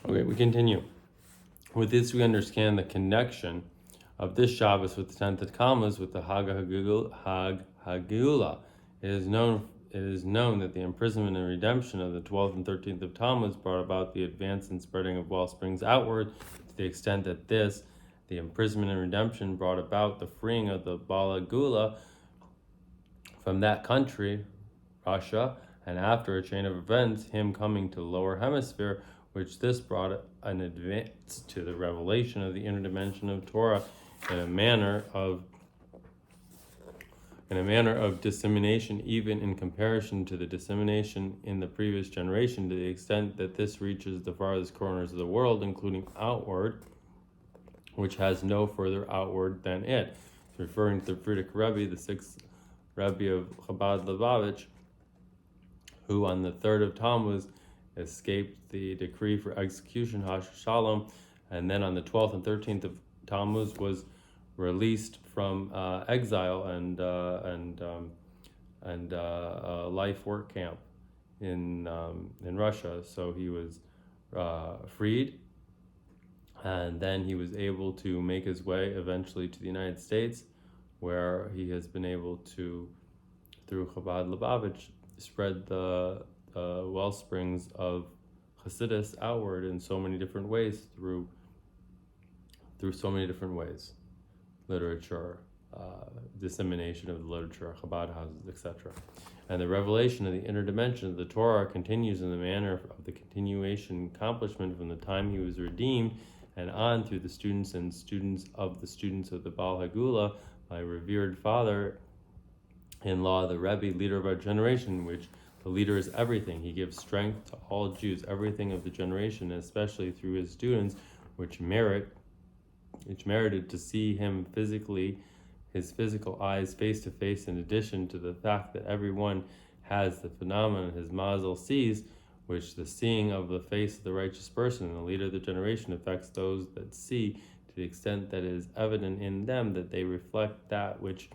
Okay, we continue. With this, we understand the connection of this Shabbos with the 10th of Tammuz with the Hag Hagula. It is known that the imprisonment and redemption of the 12th and 13th of Tammuz brought about the advance and spreading of well springs outward, to the extent that the imprisonment and redemption, brought about the freeing of the Bala Gula from that country, Russia, and after a chain of events, him coming to the lower hemisphere, which this brought an advance to the revelation of the inner dimension of Torah in a manner of dissemination, even in comparison to the dissemination in the previous generation, to the extent that this reaches the farthest corners of the world, including outward, which has no further outward than it. Referring to the Lubavitcher Rebbe, the sixth Rebbe of Chabad Lubavitch, who on the 3rd of Tammuz escaped the decree for execution, Hash Shalom, and then on the 12th and 13th of Tammuz was released from exile and a life work camp in Russia. So he was freed, and then he was able to make his way eventually to the United States, where he has been able to, through Chabad Lubavitch, spread the well springs of Hasidus outward in so many different ways, through so many different ways. Literature, dissemination of the literature, Chabad houses, etc. And the revelation of the inner dimension of the Torah continues in the manner of the continuation accomplishment from the time he was redeemed and on through the students and students of the Baal Hagula, my revered father-in-law, the Rebbe, leader of our generation, which the leader is everything. He gives strength to all Jews, everything of the generation, especially through his students, which merited to see him physically, his physical eyes face to face, in addition to the fact that everyone has the phenomenon his mazel sees, which the seeing of the face of the righteous person and the leader of the generation affects those that see, to the extent that it is evident in them that they reflect that which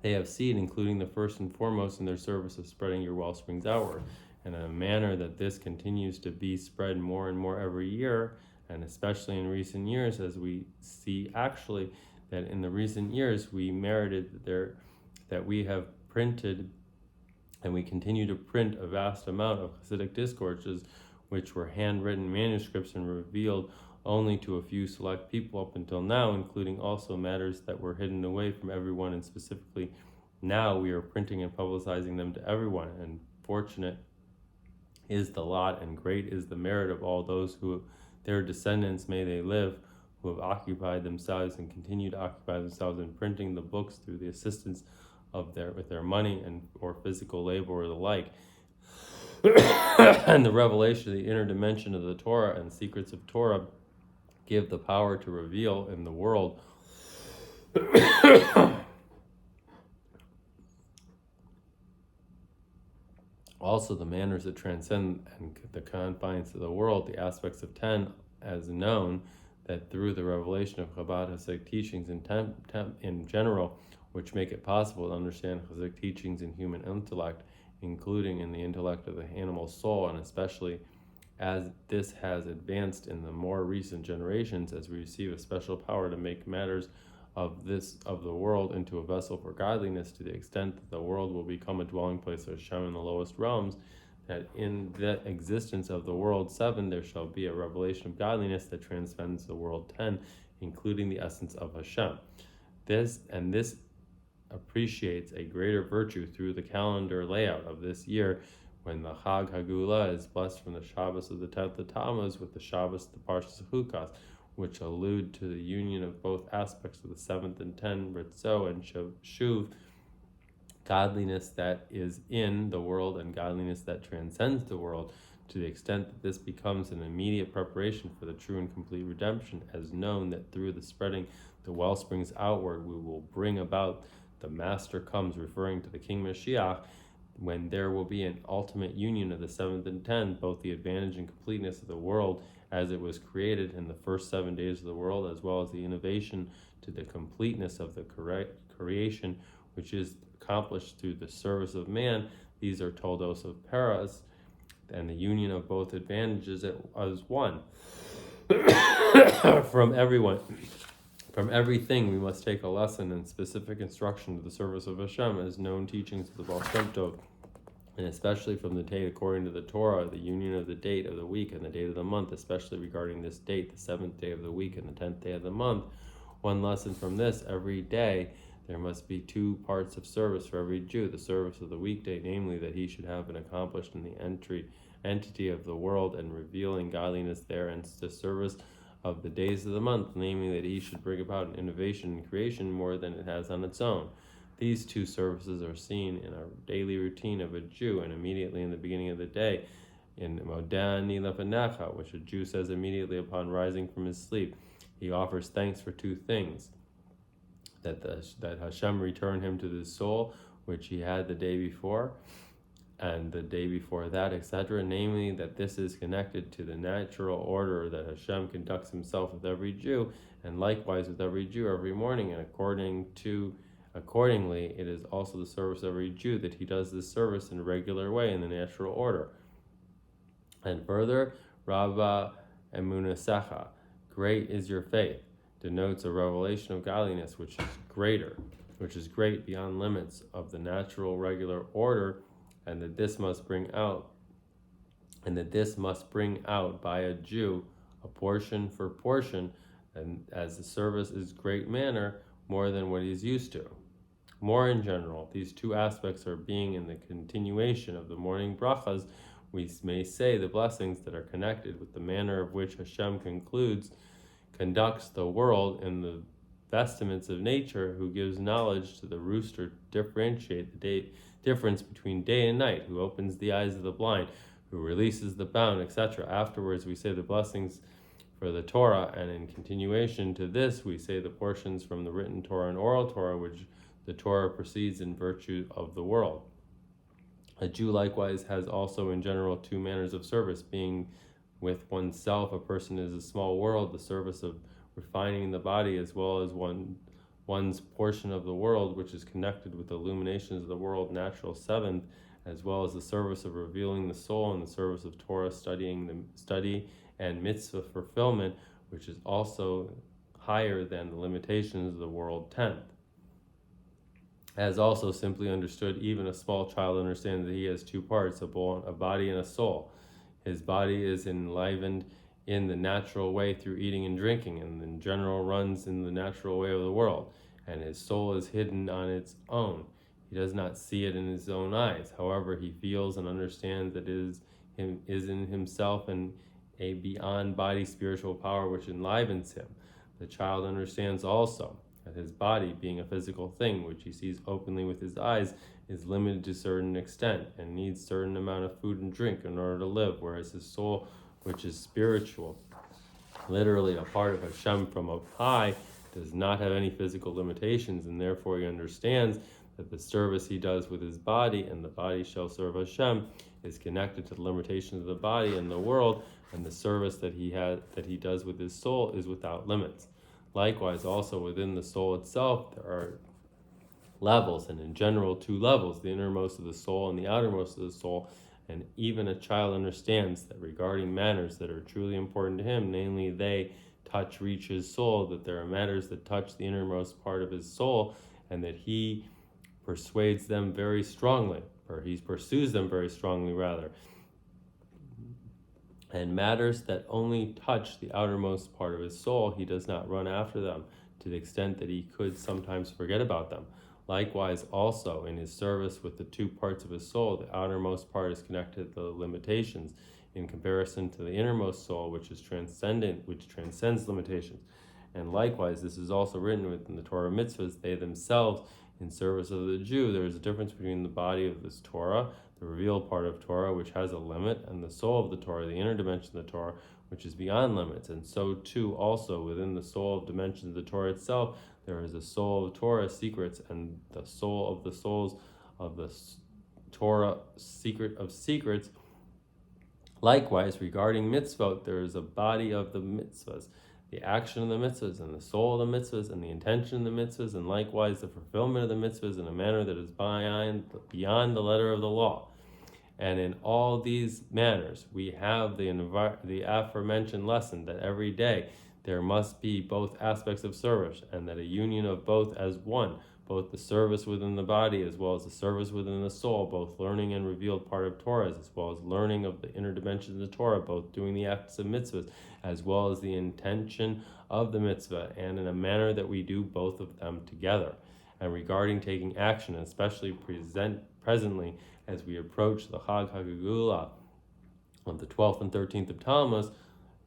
they have seen, including the first and foremost in their service of spreading your well springs outward, and in a manner that this continues to be spread more and more every year, and especially in recent years, as we see actually that in the recent years we merited that we have printed and we continue to print a vast amount of Hasidic discourses, which were handwritten manuscripts and revealed only to a few select people up until now, including also matters that were hidden away from everyone, and specifically now we are printing and publicizing them to everyone. And fortunate is the lot and great is the merit of all those who, their descendants may they live, who have occupied themselves and continue to occupy themselves in printing the books through the assistance of with their money and or physical labor or the like. And the revelation of the inner dimension of the Torah and secrets of Torah give the power to reveal in the world also the manners that transcend and the confines of the world, the aspects of 10, as known that through the revelation of Chabad Hasidic teachings in general, which make it possible to understand Hasidic teachings in human intellect, including in the intellect of the animal soul, and especially as this has advanced in the more recent generations, as we receive a special power to make matters of the world into a vessel for godliness, to the extent that the world will become a dwelling place of Hashem in the lowest realms, that in the existence of the world 7 there shall be a revelation of godliness that transcends the world 10, including the essence of Hashem. This appreciates a greater virtue through the calendar layout of this year, when the Chag Hagula is blessed from the Shabbos of the 10th of Tammuz with the Shabbos of the Parshas Chukas, which allude to the union of both aspects of the 7th and 10, Ritzo and Shuv, godliness that is in the world and godliness that transcends the world, to the extent that this becomes an immediate preparation for the true and complete redemption, as known that through the spreading the well springs outward we will bring about the Master comes, referring to the King Mashiach, when there will be an ultimate union of the 7th and 10th, both the advantage and completeness of the world as it was created in the first 7 days of the world, as well as the innovation to the completeness of the creation, which is accomplished through the service of man. These are toldos of paras. and the union of both advantages as one. From everything we must take a lesson and specific instruction to the service of Hashem as known teachings of the Baal Shem Tov, and especially from the date according to the Torah, the union of the date of the week and the date of the month, especially regarding this date, the 7th day of the week and the 10th day of the month. One lesson from this: every day there must be 2 parts of service for every Jew. The service of the weekday, namely that he should have been accomplished in the entity of the world and revealing godliness there, and the service of the days of the month, namely that he should bring about an innovation in creation more than it has on its own. These 2 services are seen in a daily routine of a Jew, and immediately in the beginning of the day, in Modani Lefanecha, which a Jew says immediately upon rising from his sleep. He offers thanks for 2 things: that Hashem return him to the soul which he had the day before, and the day before that, etc. Namely, that this is connected to the natural order that Hashem conducts himself with every Jew, and likewise with every Jew every morning. And accordingly, it is also the service of every Jew that he does this service in a regular way in the natural order. And further, Rabba Emunasecha, great is your faith, denotes a revelation of godliness which is great beyond limits of the natural regular order, and that this must bring out by a Jew a portion for portion, and as the service is great manner, more than what he's used to. More in general, these 2 aspects are being in the continuation of the morning brachas. We may say the blessings that are connected with the manner of which Hashem conducts the world in the vestments of nature, who gives knowledge to the rooster to differentiate the difference between day and night, who opens the eyes of the blind, who releases the bound, etc. Afterwards, we say the blessings for the Torah, and in continuation to this, we say the portions from the written Torah and oral Torah, which the Torah proceeds in virtue of the world. A Jew likewise has also in general 2 manners of service, being with oneself. A person is a small world, the service of refining the body, as well as one's portion of the world, which is connected with the illuminations of the world, natural 7th, as well as the service of revealing the soul, and the service of Torah study and mitzvah fulfillment, which is also higher than the limitations of the world 10th. As also simply understood, even a small child understands that he has 2 parts, a body and a soul. His body is enlivened in the natural way through eating and drinking, and in general runs in the natural way of the world, and his soul is hidden on its own. He does not see it in his own eyes. However, he feels and understands that it is in himself and a beyond body spiritual power which enlivens him. The child understands also that his body, being a physical thing which he sees openly with his eyes, is limited to a certain extent and needs certain amount of food and drink in order to live, whereas his soul, which is spiritual, literally a part of Hashem from up high, does not have any physical limitations, and therefore he understands that the service he does with his body, and the body shall serve Hashem, is connected to the limitations of the body and the world, and the service that he does with his soul is without limits. Likewise, also within the soul itself, there are levels, and in general 2 levels, the innermost of the soul and the outermost of the soul. And even a child understands that regarding matters that are truly important to him, namely they reach his soul, that there are matters that touch the innermost part of his soul, and that he pursues them very strongly, and matters that only touch the outermost part of his soul, he does not run after them, to the extent that he could sometimes forget about them. Likewise, also in his service with the 2 parts of his soul, the outermost part is connected to the limitations in comparison to the innermost soul, which is transcendent, which transcends limitations. And likewise, this is also written within the Torah mitzvahs, they themselves in service of the Jew. There is a difference between the body of this Torah, the revealed part of Torah, which has a limit, and the soul of the Torah, the inner dimension of the Torah, which is beyond limits. And so too also within the soul of dimensions of the Torah itself, there is a soul of Torah secrets, and the soul of the souls of the Torah secret of secrets. Likewise, regarding mitzvot, there is a body of the mitzvahs, the action of the mitzvahs, and the soul of the mitzvahs, and the intention of the mitzvahs, and likewise the fulfillment of the mitzvahs in a manner that is beyond the letter of the law. And in all these manners, we have the aforementioned lesson that every day there must be both aspects of service, and that a union of both as one, both the service within the body as well as the service within the soul, both learning and revealed part of Torah, as well as learning of the inner dimensions of the Torah, both doing the acts of mitzvahs, as well as the intention of the mitzvah, and in a manner that we do both of them together. And regarding taking action, especially presently as we approach the Chag HaGeula of the 12th and 13th of Tammuz,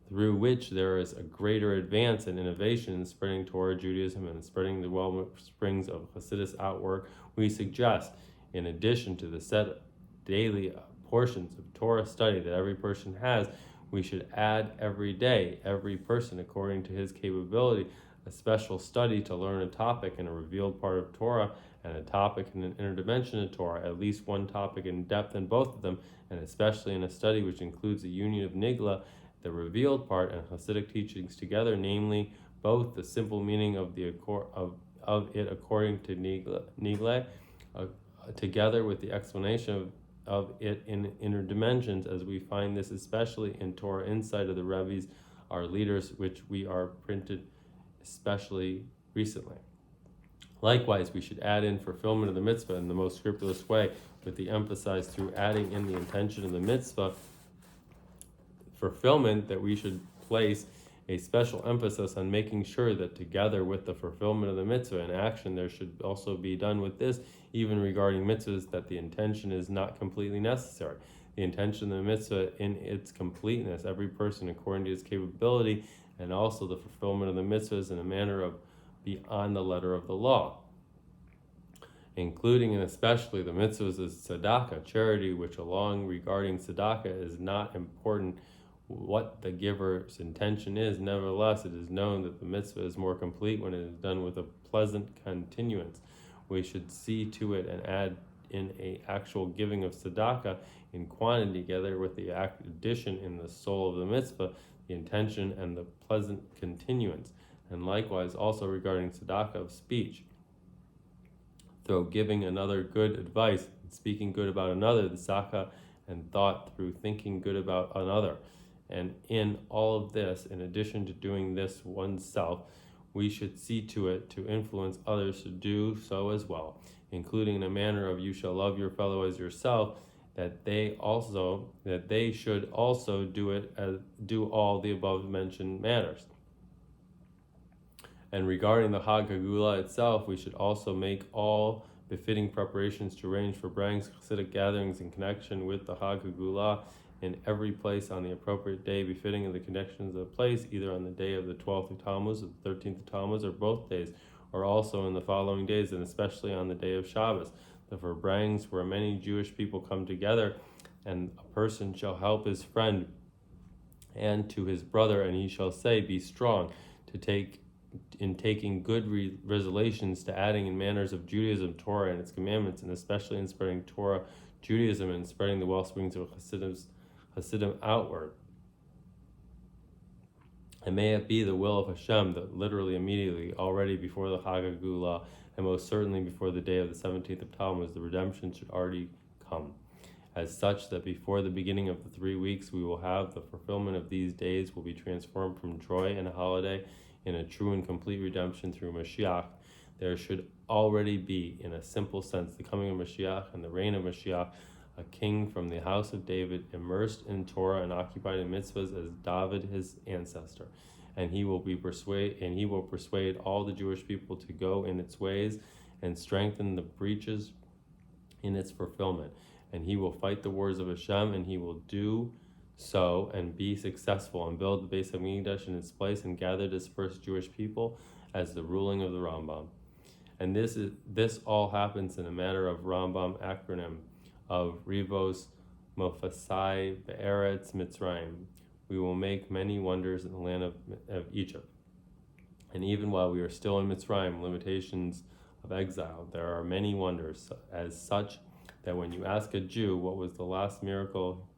through which there is a greater advance and innovation in spreading Torah, Judaism, and spreading the wellsprings of Hasidus outward, we suggest, in addition to the set daily portions of Torah study that every person has, we should add every day, every person according to his capability, a special study to learn a topic in a revealed part of Torah and a topic in an inner dimension of Torah, at least one topic in depth in both of them, and especially in a study which includes the union of Nigla, the revealed part, and Hasidic teachings together, namely both the simple meaning of it according to Nigla, together with the explanation of it in inner dimensions, as we find this especially in Torah Insight of the Rebbe's, our leaders, which we are printed especially recently. Likewise, we should add in fulfillment of the mitzvah in the most scrupulous way, with the emphasis through adding in the intention of the mitzvah fulfillment, that we should place a special emphasis on making sure that together with the fulfillment of the mitzvah in action, there should also be done with this, even regarding mitzvahs, that the intention is not completely necessary. The intention of the mitzvah in its completeness, every person according to his capability, and also the fulfillment of the mitzvahs in a manner of beyond the letter of the law, including and especially the mitzvahs of tzedakah, charity, which along regarding tzedakah is not important what the giver's intention is. Nevertheless, it is known that the mitzvah is more complete when it is done with a pleasant continuance. We should see to it and add in a actual giving of tzedakah in quantity, together with the addition in the soul of the mitzvah, the intention and the pleasant continuance. And likewise also regarding tzedakah of speech, though giving another good advice, speaking good about another, the tzedakah and thought through thinking good about another. And in all of this, in addition to doing this oneself, we should see to it to influence others to do so as well, including in a manner of you shall love your fellow as yourself, that they should also do all the above mentioned matters. And regarding the Chag HaGeula itself, we should also make all befitting preparations to arrange for Brang's Hasidic gatherings in connection with the Chag HaGeula in every place on the appropriate day befitting of the connections of the place, either on the day of the 12th of Tammuz or the 13th of Tammuz, or both days, or also in the following days, and especially on the day of Shabbos, the Verbrangs, where many Jewish people come together, and a person shall help his friend and to his brother, and he shall say, be strong, in taking good resolutions to adding in manners of Judaism, Torah and its commandments, and especially in spreading Torah, Judaism, and spreading the wellsprings of Hasidim outward. And may it be the will of Hashem that literally immediately, already before the Chag HaGeula, and most certainly before the day of the 17th of Tammuz, the redemption should already come. As such, that before the beginning of the 3 weeks, we will have the fulfillment of these days will be transformed from joy and a holiday in a true and complete redemption through Mashiach. There should already be, in a simple sense, the coming of Mashiach and the reign of Mashiach, a king from the house of David, immersed in Torah and occupied in mitzvahs as David his ancestor. And he will persuade all the Jewish people to go in its ways and strengthen the breaches in its fulfillment. And he will fight the wars of Hashem, and he will do so and be successful and build the Beis HaMikdash in its place and gather dispersed Jewish people as the ruling of the Rambam. And this all happens in a matter of Rambam acronym of Rivos Mofasai Be'eretz Mitzrayim. We will make many wonders in the land of Egypt. And even while we are still in Mitzrayim, limitations of exile, there are many wonders, as such that when you ask a Jew what was the last miracle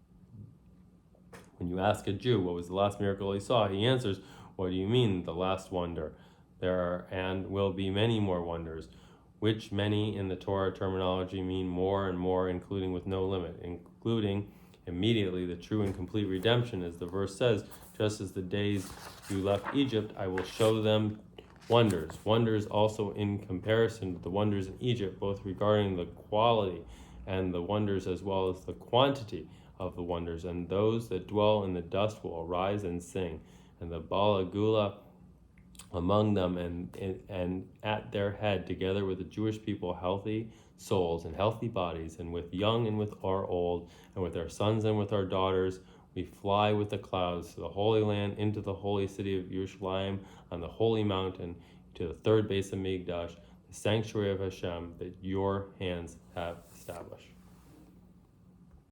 he saw, he answers, what do you mean, the last wonder? There are and will be many more wonders, which many in the Torah terminology mean more and more, including with no limit, including immediately the true and complete redemption, as the verse says, just as the days you left Egypt, I will show them wonders also in comparison to the wonders in Egypt, both regarding the quality and the wonders as well as the quantity of the wonders. And those that dwell in the dust will arise and sing, and the Balagula among them, and at their head, together with the Jewish people, healthy souls and healthy bodies, and with young and with our old, and with our sons and with our daughters, we fly with the clouds to the Holy Land, into the holy city of Yerushalayim, on the holy mountain, to the third base of Migdash, the sanctuary of Hashem that your hands have established.